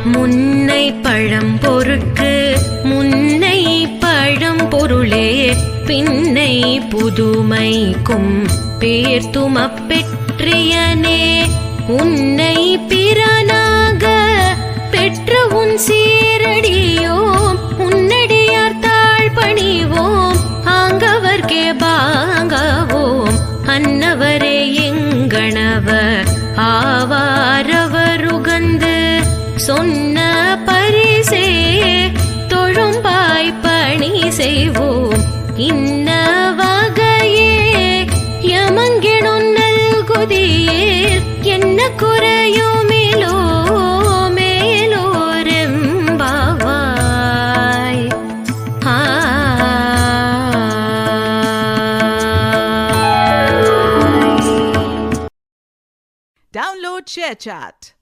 முன்னை பழம்பொருட்கு முன்னை பழம்பொருளே பின்னை புதுமைக்கும் பேர்த்துமப் பெற்றியனே உன்னை பிறனாக பெற்ற உன் சீரடியோம் உன்னடியார் தாழ் பணிவோம் ஆங்கவர்க்கே பாங்கவோம் அன்னவரே எங்கணவர் ஆவாரவருகந்து சொன்ன பரிசே தொழும்பாய் பணி செய்வோம் இன்ன வகையே யமங்கிடும் நல்குதியேர் என்ன குறையுமிலோ மேலோரெம்பாவாய். Download ShareChat.